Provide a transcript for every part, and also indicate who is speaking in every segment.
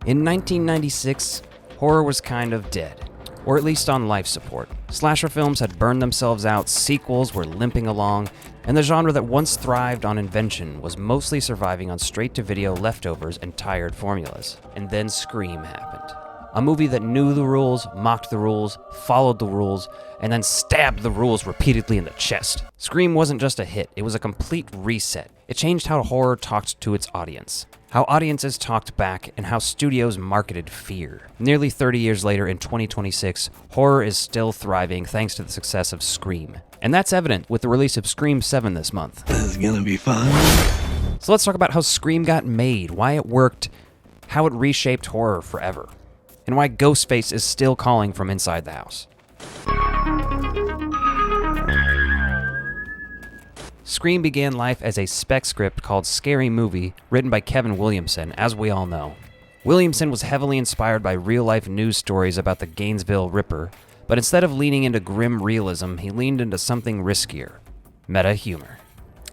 Speaker 1: In 1996, horror was kind of dead, or at least on life support. Slasher films had burned themselves out, sequels were limping along, and the genre that once thrived on invention was mostly surviving on straight-to-video leftovers and tired formulas. And then Scream happened. A movie that knew the rules, mocked the rules, followed the rules, and then stabbed the rules repeatedly in the chest. Scream wasn't just a hit, it was a complete reset. It changed how horror talked to its audience, how audiences talked back, and how studios marketed fear. Nearly 30 years later, in 2026, horror is still thriving thanks to the success of Scream. And that's evident with the release of Scream 7 this month.
Speaker 2: This is gonna be fun.
Speaker 1: So let's talk about how Scream got made, why it worked, how it reshaped horror forever, and why Ghostface is still calling from inside the house. Scream began life as a spec script called Scary Movie, written by Kevin Williamson, as we all know. Williamson was heavily inspired by real-life news stories about the Gainesville Ripper, but instead of leaning into grim realism, he leaned into something riskier, meta humor.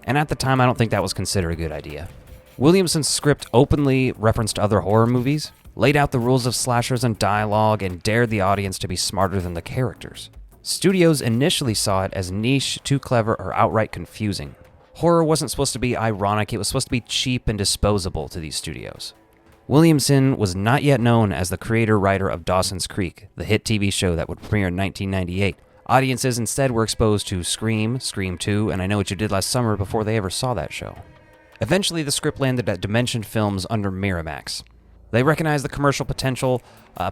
Speaker 1: And at the time, I don't think that was considered a good idea. Williamson's script openly referenced other horror movies, laid out the rules of slashers and dialogue, and dared the audience to be smarter than the characters. Studios initially saw it as niche, too clever, or outright confusing. Horror wasn't supposed to be ironic, it was supposed to be cheap and disposable to these studios. Williamson was not yet known as the creator-writer of Dawson's Creek, the hit TV show that would premiere in 1998. Audiences instead were exposed to Scream, Scream 2, and I Know What You Did Last Summer before they ever saw that show. Eventually, the script landed at Dimension Films under Miramax. They recognized the commercial potential,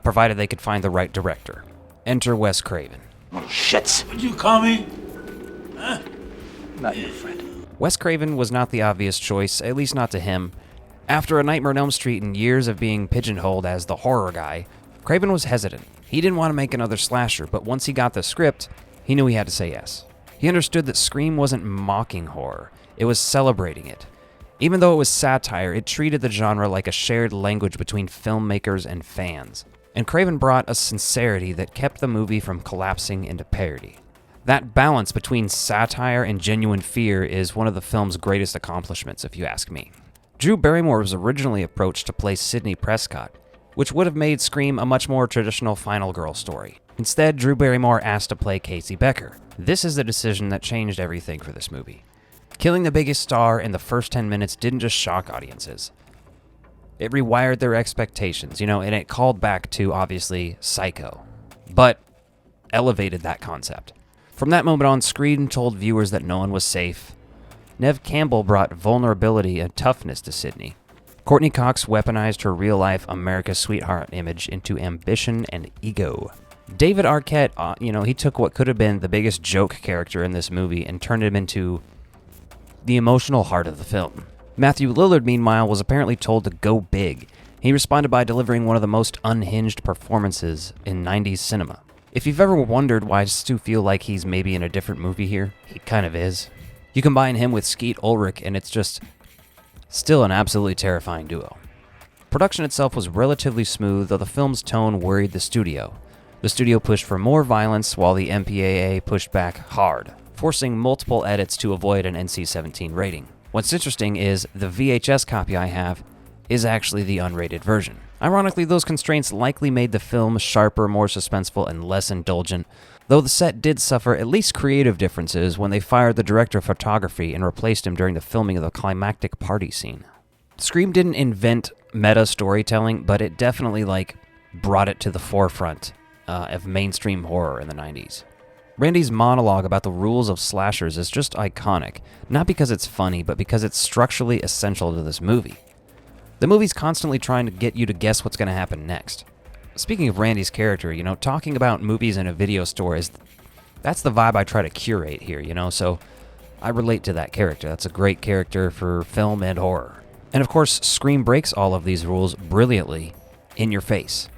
Speaker 1: provided they could find the right director. Enter Wes Craven.
Speaker 2: Oh, shit.
Speaker 3: What'd you call me? Huh?
Speaker 2: Not your friend.
Speaker 1: Wes Craven was not the obvious choice, at least not to him. After A Nightmare on Elm Street and years of being pigeonholed as the horror guy, Craven was hesitant. He didn't want to make another slasher, but once he got the script, he knew he had to say yes. He understood that Scream wasn't mocking horror, it was celebrating it. Even though it was satire, it treated the genre like a shared language between filmmakers and fans. And Craven brought a sincerity that kept the movie from collapsing into parody. That balance between satire and genuine fear is one of the film's greatest accomplishments, if you ask me. Drew Barrymore was originally approached to play Sidney Prescott, which would have made Scream a much more traditional final girl story. Instead, Drew Barrymore asked to play Casey Becker. This is the decision that changed everything for this movie. Killing the biggest star in the first 10 minutes didn't just shock audiences. It rewired their expectations, and it called back to, obviously, Psycho, but elevated that concept. From that moment on, Scream told viewers that no one was safe. Neve Campbell brought vulnerability and toughness to Sidney. Courtney Cox weaponized her real-life America's Sweetheart image into ambition and ego. David Arquette, he took what could have been the biggest joke character in this movie and turned him into the emotional heart of the film. Matthew Lillard, meanwhile, was apparently told to go big. He responded by delivering one of the most unhinged performances in 90s cinema. If you've ever wondered why Stu feel like he's maybe in a different movie here, he kind of is. You combine him with Skeet Ulrich and it's just still an absolutely terrifying duo. Production itself was relatively smooth, though the film's tone worried the studio. The studio pushed for more violence while the MPAA pushed back hard, forcing multiple edits to avoid an NC-17 rating. What's interesting is the VHS copy I have is actually the unrated version. Ironically, those constraints likely made the film sharper, more suspenseful, and less indulgent, though the set did suffer at least creative differences when they fired the director of photography and replaced him during the filming of the climactic party scene. Scream didn't invent meta storytelling, but it definitely brought it to the forefront of mainstream horror in the 90s. Randy's monologue about the rules of slashers is just iconic, not because it's funny, but because it's structurally essential to this movie. The movie's constantly trying to get you to guess what's going to happen next. Speaking of Randy's character, talking about movies in a video store that's the vibe I try to curate here, so I relate to that character. That's a great character for film and horror. And of course, Scream breaks all of these rules brilliantly in your face.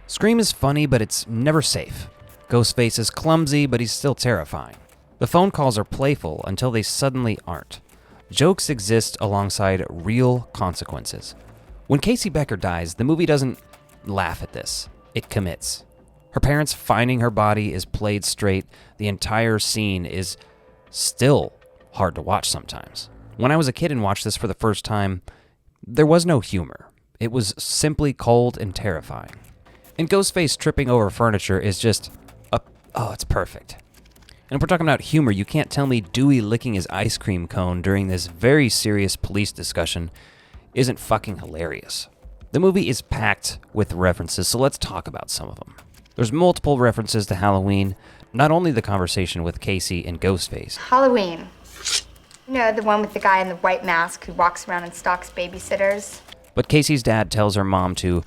Speaker 1: Scream is funny, but it's never safe. Ghostface is clumsy, but he's still terrifying. The phone calls are playful until they suddenly aren't. Jokes exist alongside real consequences. When Casey Becker dies, the movie doesn't laugh at this. It commits. Her parents finding her body is played straight. The entire scene is still hard to watch sometimes. When I was a kid and watched this for the first time, there was no humor. It was simply cold and terrifying. And Ghostface tripping over furniture is just, it's perfect. And if we're talking about humor, you can't tell me Dewey licking his ice cream cone during this very serious police discussion isn't fucking hilarious. The movie is packed with references, so let's talk about some of them. There's multiple references to Halloween, not only the conversation with Casey and Ghostface.
Speaker 4: Halloween. You know, the one with the guy in the white mask who walks around and stalks babysitters.
Speaker 1: But Casey's dad tells her mom to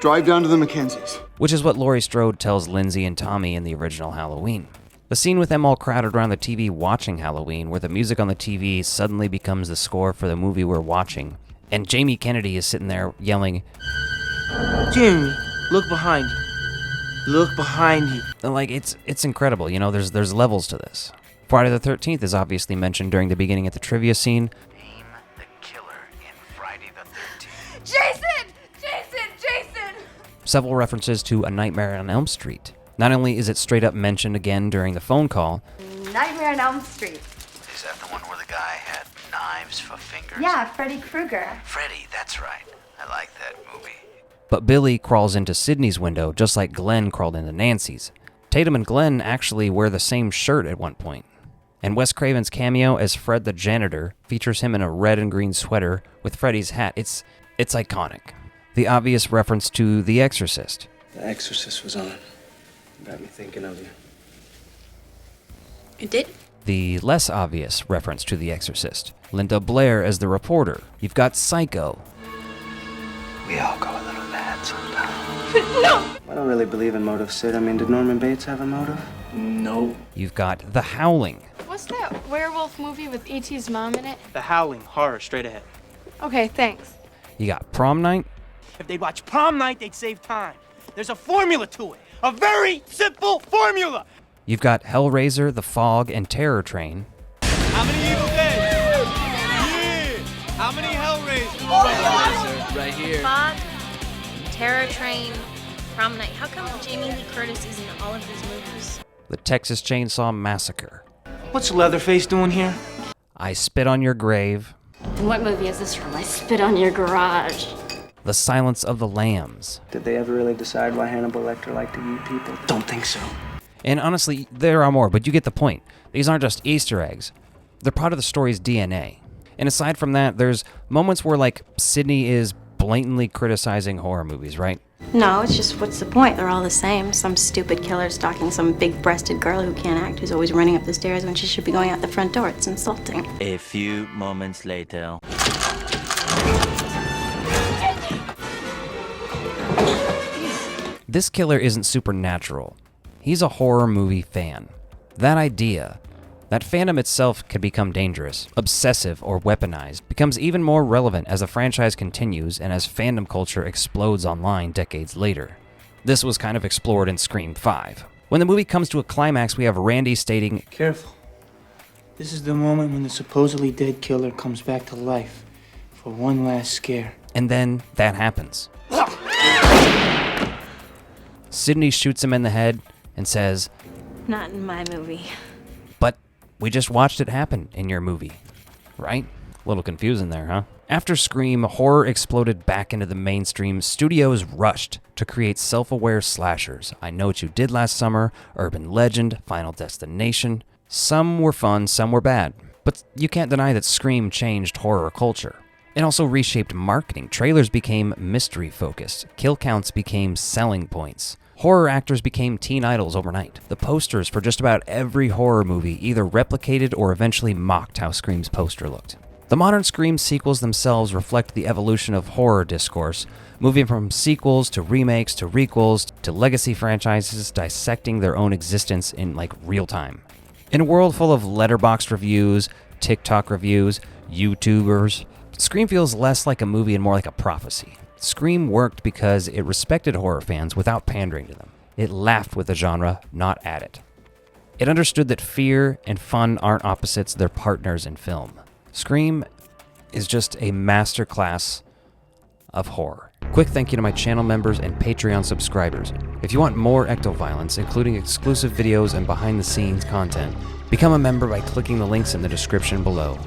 Speaker 5: drive down to the Mackenzies,
Speaker 1: which is what Laurie Strode tells Lindsay and Tommy in the original Halloween. The scene with them all crowded around the TV watching Halloween, where the music on the TV suddenly becomes the score for the movie we're watching, and Jamie Kennedy is sitting there yelling,
Speaker 6: Jamie, look behind you. Look behind you.
Speaker 1: And like, it's incredible, you know, there's levels to this. Friday the 13th is obviously mentioned during the beginning at the trivia scene.
Speaker 7: Name the killer in Friday the 13th.
Speaker 4: Jason!
Speaker 1: Several references to A Nightmare on Elm Street. Not only is it straight up mentioned again during the phone call.
Speaker 4: Nightmare on Elm Street.
Speaker 7: Is that the one where the guy had knives for fingers?
Speaker 4: Yeah, Freddy Krueger.
Speaker 7: Freddy, that's right. I like that movie.
Speaker 1: But Billy crawls into Sydney's window just like Glenn crawled into Nancy's. Tatum and Glenn actually wear the same shirt at one point. And Wes Craven's cameo as Fred the janitor features him in a red and green sweater with Freddy's hat. It's iconic. The obvious reference to The Exorcist.
Speaker 6: The Exorcist was on. Got me thinking of you.
Speaker 8: It did?
Speaker 1: The less obvious reference to The Exorcist. Linda Blair as the reporter. You've got Psycho.
Speaker 7: We all go a little mad sometimes.
Speaker 8: No!
Speaker 6: I don't really believe in motive, Sid. I mean, did Norman Bates have a motive?
Speaker 3: No.
Speaker 1: You've got The Howling.
Speaker 8: What's that werewolf movie with E.T.'s mom in it?
Speaker 6: The Howling, horror, straight ahead.
Speaker 8: Okay, thanks.
Speaker 1: You got Prom Night.
Speaker 9: If they'd watch Prom Night, they'd save time. There's a formula to it. A very simple formula.
Speaker 1: You've got Hellraiser, The Fog, and Terror Train.
Speaker 9: How many Evil Dead? Yeah. How many Hellraisers?
Speaker 3: Right here.
Speaker 10: Fog, Terror Train, Prom Night. How come Jamie Lee Curtis is in all of these movies?
Speaker 1: The Texas Chainsaw Massacre.
Speaker 6: What's Leatherface doing here?
Speaker 1: I Spit on Your Grave.
Speaker 10: And what movie is this from? I Spit on Your Garage.
Speaker 1: The Silence of the Lambs.
Speaker 6: Did they ever really decide why Hannibal Lecter liked to eat people?
Speaker 7: Don't think so.
Speaker 1: And honestly, there are more, but you get the point. These aren't just Easter eggs. They're part of the story's DNA. And aside from that, there's moments where, like, Sydney is blatantly criticizing horror movies, right?
Speaker 11: No, it's just, what's the point? They're all the same. Some stupid killer stalking some big-breasted girl who can't act, who's always running up the stairs when she should be going out the front door. It's insulting.
Speaker 7: A few moments later.
Speaker 1: This killer isn't supernatural. He's a horror movie fan. That idea, that fandom itself can become dangerous, obsessive, or weaponized, becomes even more relevant as the franchise continues and as fandom culture explodes online decades later. This was kind of explored in Scream 5. When the movie comes to a climax, we have Randy stating,
Speaker 6: Careful. This is the moment when the supposedly dead killer comes back to life for one last scare.
Speaker 1: and then that happens. Sydney shoots him in the head and says,
Speaker 11: Not in my movie.
Speaker 1: "But we just watched it happen in your movie, right?" A little confusing there, huh? After Scream, horror exploded back into the mainstream. Studios rushed to create self-aware slashers. I Know What You Did Last Summer, Urban Legend, Final Destination. Some were fun, some were bad. But you can't deny that Scream changed horror culture. It also reshaped marketing. Trailers became mystery-focused. Kill counts became selling points. Horror actors became teen idols overnight. The posters for just about every horror movie either replicated or eventually mocked how Scream's poster looked. The modern Scream sequels themselves reflect the evolution of horror discourse, moving from sequels to remakes to requels to legacy franchises dissecting their own existence in real time. In a world full of letterboxd reviews, TikTok reviews, YouTubers, Scream feels less like a movie and more like a prophecy. Scream worked because it respected horror fans without pandering to them. It laughed with the genre, not at it. It understood that fear and fun aren't opposites, they're partners in film. Scream is just a masterclass of horror. Quick thank you to my channel members and Patreon subscribers. If you want more ectoviolence, including exclusive videos and behind-the-scenes content, become a member by clicking the links in the description below.